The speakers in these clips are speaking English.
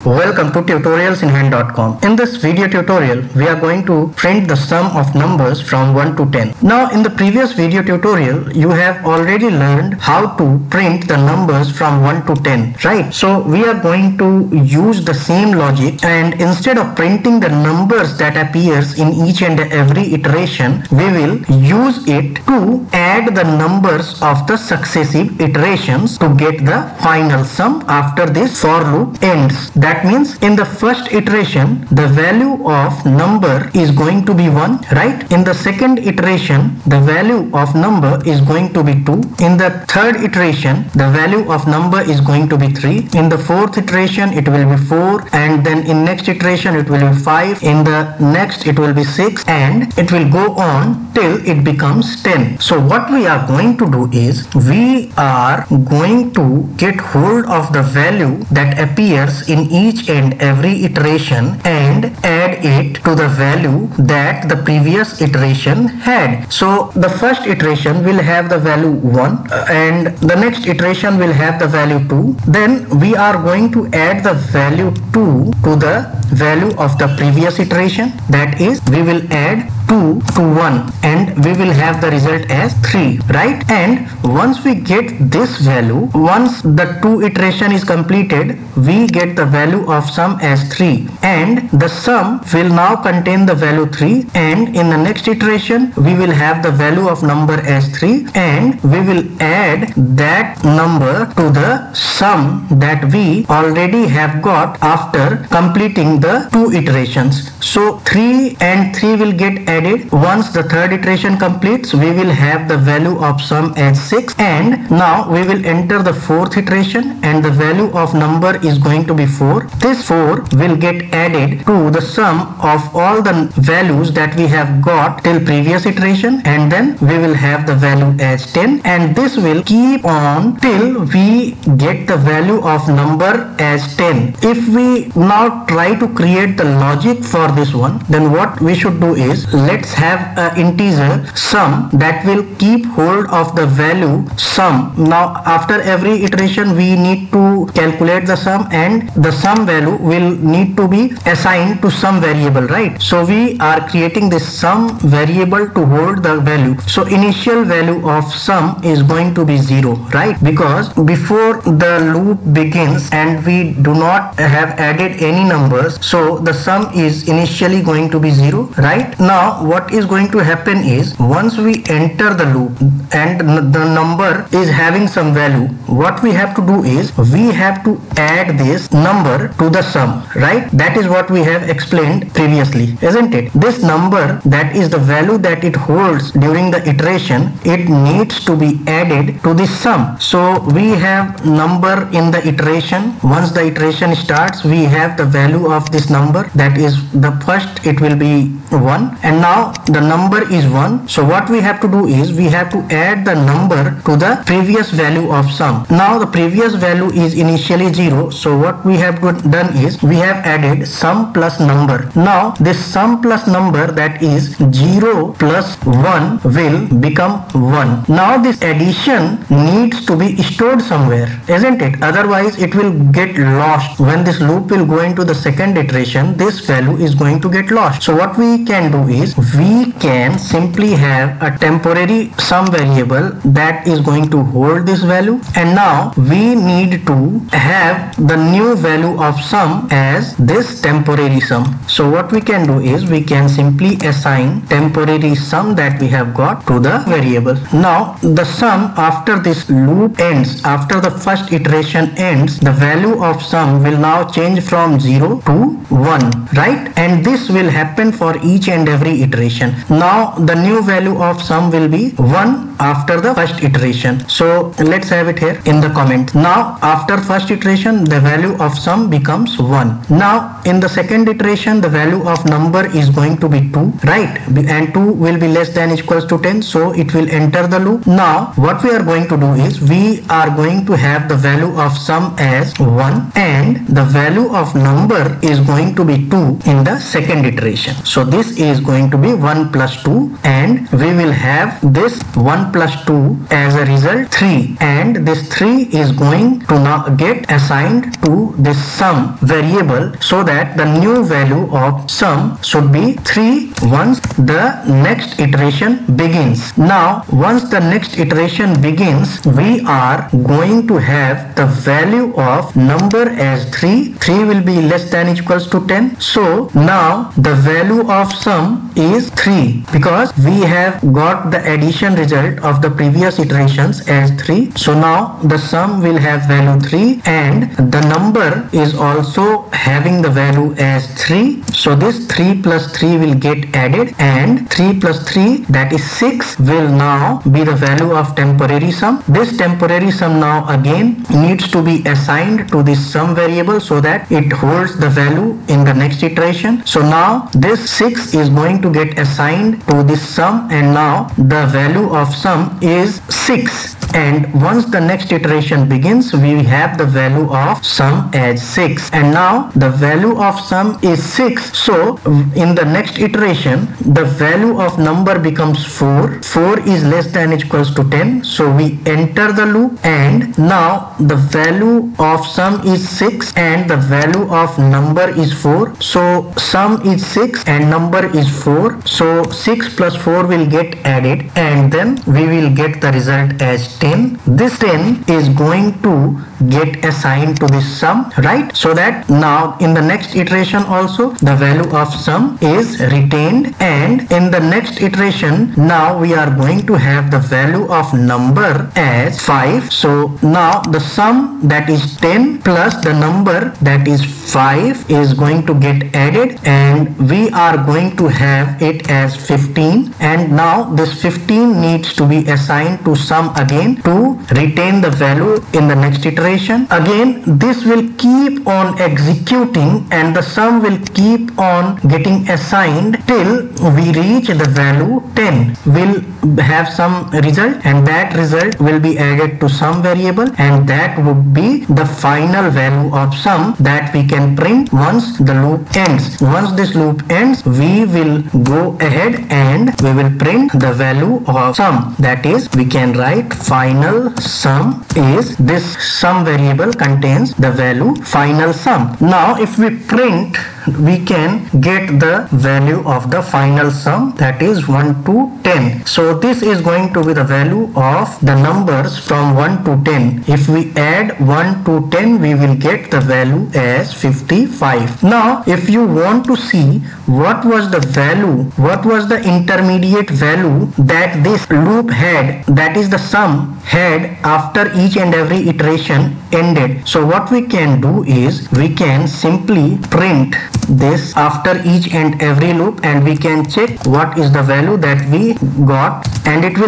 Welcome to tutorialsinhand.com. In this video tutorial, we are going to print the sum of numbers from 1 to 10. Now, in the previous video tutorial, you have already learned how to print the numbers from 1 to 10, right? So, we are going to use the same logic, and instead of printing the numbers that appears in each and every iteration, we will use it to add the numbers of the successive iterations to get the final sum after this for loop ends. That means in the first iteration, the value of number is going to be 1, right? In the second iteration, the value of number is going to be 2. In the third iteration, the value of number is going to be 3. In the fourth iteration, it will be 4. And then in next iteration, it will be 5. In the next, it will be 6. And it will go on till it becomes 10. So what we are going to do is, we are going to get hold of the value that appears in each and every iteration and add it to the value that the previous iteration had. So the first iteration will have the value 1 and the next iteration will have the value 2. Then we are going to add the value 2 to the value of the previous iteration. That is, we will add 2 to 1 and we will have the result as 3, right? And once we get this value, once the 2 iteration is completed, we get the value of sum as 3 and the sum will now contain the value 3, and in the next iteration we will have the value of number as 3 and we will add that number to the sum that we already have got after completing the 2 iterations. So 3 and 3 will get added. Once the third iteration completes, we will have the value of sum as 6, and now we will enter the fourth iteration and the value of number is going to be 4. This 4 will get added to the sum of all the values that we have got till previous iteration, and then we will have the value as 10, and this will keep on till we get the value of number as 10. If we now try to create the logic for this one, then what we should do is, let's have an integer sum that will keep hold of the value sum. Now after every iteration we need to calculate the sum, and the sum value will need to be assigned to some variable, right? So we are creating this sum variable to hold the value. So initial value of sum is going to be 0, right? Because before the loop begins and we do not have added any numbers, so the sum is initially going to be 0, right? Now what is going to happen is, once we enter the loop and the number is having some value, what we have to do is, we have to add this number to the sum, right? That is what we have explained previously, isn't it? This number, that is the value that it holds during the iteration, it needs to be added to this sum. So we have number in the iteration. Once the iteration starts, we have the value of this number, that is the first, it will be 1, and now the number is 1. So what we have to do is, we have to add the number to the previous value of sum. Now the previous value is initially 0, so what we have done is, we have added sum plus number. Now this sum plus number, that is 0 plus 1, will become 1. Now this addition needs to be stored somewhere, isn't it? Otherwise it will get lost. When this loop will go into the second iteration, this value is going to get lost. So what we can do is, we can simply have a temporary sum variable that is going to hold this value, and now we need to have the new value of sum as this temporary sum. So what we can do is, we can simply assign temporary sum that we have got to the variable. Now the sum after this loop ends, after the first iteration ends, the value of sum will now change from 0 to 1, right? And this will happen for each and every iteration. Now the new value of sum will be 1 after the first iteration. So let's have it here in the comment. Now after first iteration, the value of sum becomes 1. Now in the second iteration, the value of number is going to be 2, right? And 2 will be less than equals to 10, so it will enter the loop. Now what we are going to do is, we are going to have the value of sum as 1 and the value of number is going to be 2, 2 in the second iteration. So this is going to be 1 plus 2, and we will have this 1 plus 2 as a result 3, and this 3 is going to now get assigned to this sum variable, so that the new value of sum should be 3 once the next iteration begins. Now once the next iteration begins, we are going to have the value of number as 3. 3 will be less than equals to 10. So now the value of sum is 3, because we have got the addition result of the previous iterations as 3. So now the sum will have value 3, and the number is also having the value as 3. So this 3 plus 3 will get added, and 3 plus 3, that is 6, will now be the value of temporary sum. This temporary sum now again needs to be assigned to this sum variable, so that it holds the value in the next iteration. So now this 6 is going to get assigned to this sum, and now the value of sum is 6. And once the next iteration begins, we have the value of sum as 6, and now the value of sum is 6. So in the next iteration, the value of number becomes 4. 4 is less than equals to 10. So we enter the loop, and now the value of sum is 6 and the value of number is 4. So sum is 6 and number is 4. So 6 plus 4 will get added, and then we will get the result as 10. This 10 is going to get assigned to this sum, right? So that now in the next iteration also the value of sum is retained, and in the next iteration now we are going to have the value of number as 5. So now the sum, that is 10, plus the number, that is 5, is going to get added, and we are going to have it as 15. And now this 15 needs to be assigned to sum again to retain the value in the next iteration. Again, this will keep on executing, and the sum will keep on getting assigned till we reach the value 10. We'll have some result, and that result will be added to sum variable, and that would be the final value of sum that we can print once the loop ends. Once this loop ends, we will go ahead and we will print the value of sum. That is, we can write final sum is, this sum variable contains the value final sum. Now if we print, we can get the value of the final sum, that is 1 to 10. So this is going to be the value of the numbers from 1 to 10. If we add 1 to 10, we will get the value as 55. Now if you want to see what was the value, what was the intermediate value that this loop had, that is the sum had after each and every iteration ended. So what we can do is we can simply print this after each and every loop, and we can check what is the value that we got, and it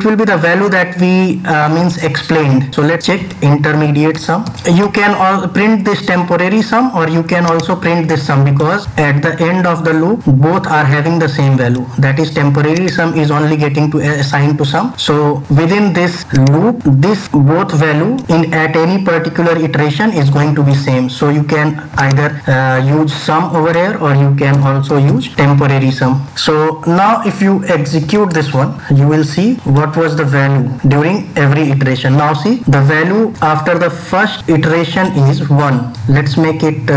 will be the value that we means explained. So let's check intermediate sum. You can all print this temporary sum, or you can also print this sum, because at the end of the loop both are having the same value, that is temporary sum is only getting to assigned to sum. So within this loop, this both value in at any particular iteration is going to be same. So you can either use sum over here, or you can also use temporary sum. So now if you execute this one, you will see what was the value during every iteration. Now see, the value after the first iteration is 1. Let's make it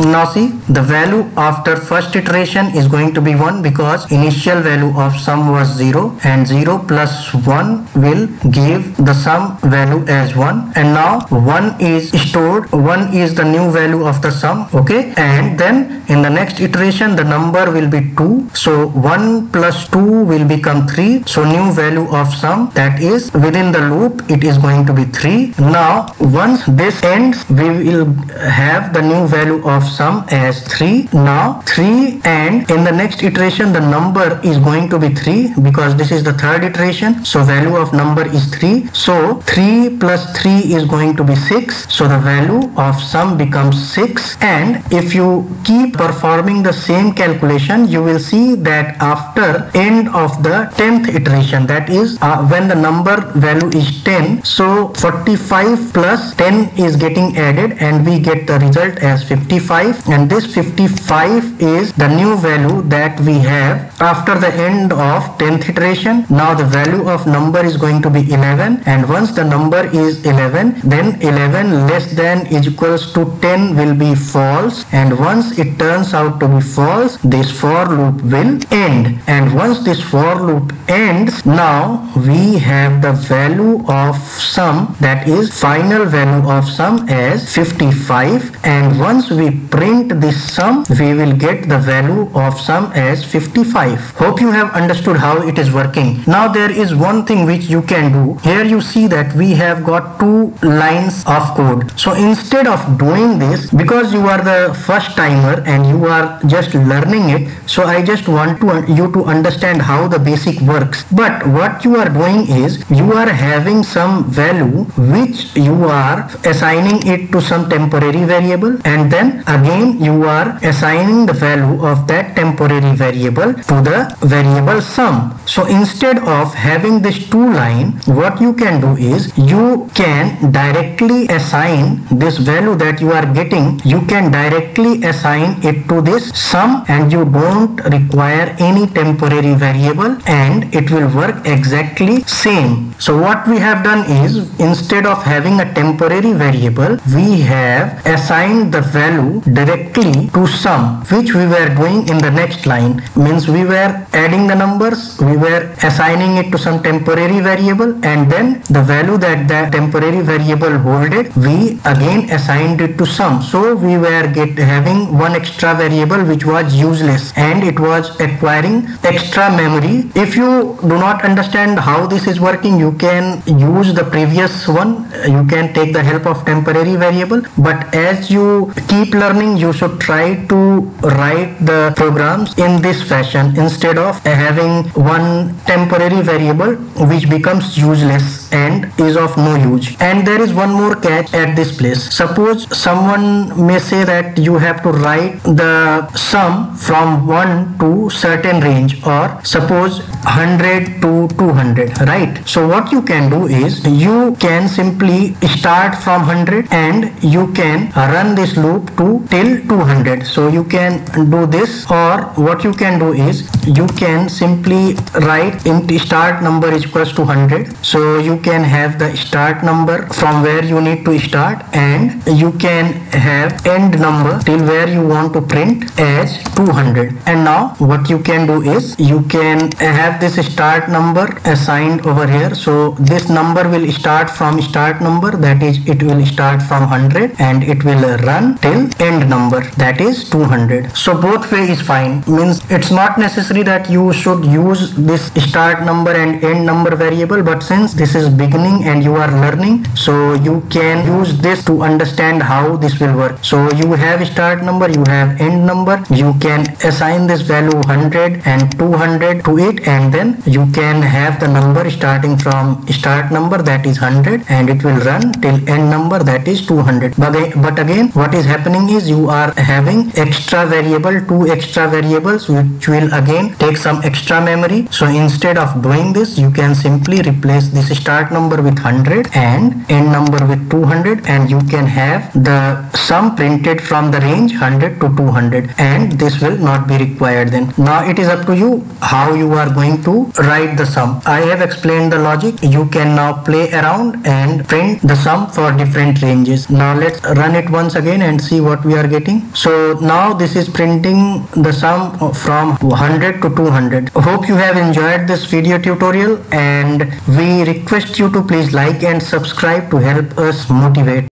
now see, the value after first iteration is going to be 1, because initial value of sum was 0, and 0 plus 1 will give the sum value as 1, and now 1 is stored, 1 is the new value of the sum, okay, and then in the next iteration the number will be 2. So 1 plus 2 will become 3. So new value of sum, that is within the loop, it is going to be 3. Now once this ends, we will have the new value of sum as 3. Now 3, and in the next iteration the number is going to be 3, because this is the third iteration. So value of number is 3. So 3 plus 3 is going to be 6. So the value of sum becomes 6. And if you keep performing the same calculation, you will see that after end of the 10th iteration, that is when the number value is 10, so 45 plus 10 is getting added, and we get the result as 55. 55, and this 55 is the new value that we have after the end of 10th iteration. Now the value of number is going to be 11, and once the number is 11, then 11 less than is equals to 10 will be false, and once it turns out to be false, this for loop will end. And once this for loop ends, now we have the value of sum, that is final value of sum as 55, and once we print this sum, we will get the value of sum as 55. Hope you have understood how it is working. Now there is one thing which you can do. Here you see that we have got 2 lines of code. So instead of doing this, because you are the first timer and you are just learning it, so I just want you to understand how the basic works. But what you are doing is you are having some value which you are assigning it to some temporary variable, and then again you are assigning the value of that temporary variable to the variable sum. So instead of having this 2 line, what you can do is you can directly assign this value that you are getting, you can directly assign it to this sum, and you don't require any temporary variable, and it will work exactly same. So what we have done is, instead of having a temporary variable, we have assigned the value directly to sum, which we were doing in the next line. Means we were adding the numbers, we were assigning it to some temporary variable, and then the value that that temporary variable holded, we again assigned it to sum. So we were having one extra variable which was useless, and it was acquiring extra memory. If you do not understand how this is working, you can use the previous one, you can take the help of temporary variable, but as you keep learning, you should try to write the programs in this fashion instead of having one temporary variable which becomes useless and is of no use. And there is one more catch at this place. Suppose someone may say that you have to write the sum from 1 to certain range, or suppose 100 to 200, right? So what you can do is you can simply start from 100 and you can run this loop to till 200. So you can do this, or what you can do is you can simply write in start number is equals to 100. So you can have the start number from where you need to start, and you can have end number till where you want to print as 200. And now what you can do is you can have this start number assigned over here. So this number will start from start number, that is it will start from 100, and it will run till end number, that is 200. So both way is fine. Means it's not necessary that you should use this start number and end number variable, but since this is beginning and you are learning, so you can use this to understand how this will work. So you have start number, you have end number, you can assign this value 100 and 200 to it, and then you can have the number starting from start number, that is 100, and it will run till end number, that is 200. But again what is happening is you are having extra variable, 2 extra variables, which will again take some extra memory. So instead of doing this, you can simply replace this start number with 100 and end number with 200, and you can have the sum printed from the range 100 to 200, and this will not be required then. Now it is up to you how you are going to write the sum. I have explained the logic. You can now play around and print the sum for different ranges. Now let's run it once again and see what we are getting. So now this is printing the sum from 100 to 200. Hope you have enjoyed this video tutorial, and we request you to please like and subscribe to help us motivate.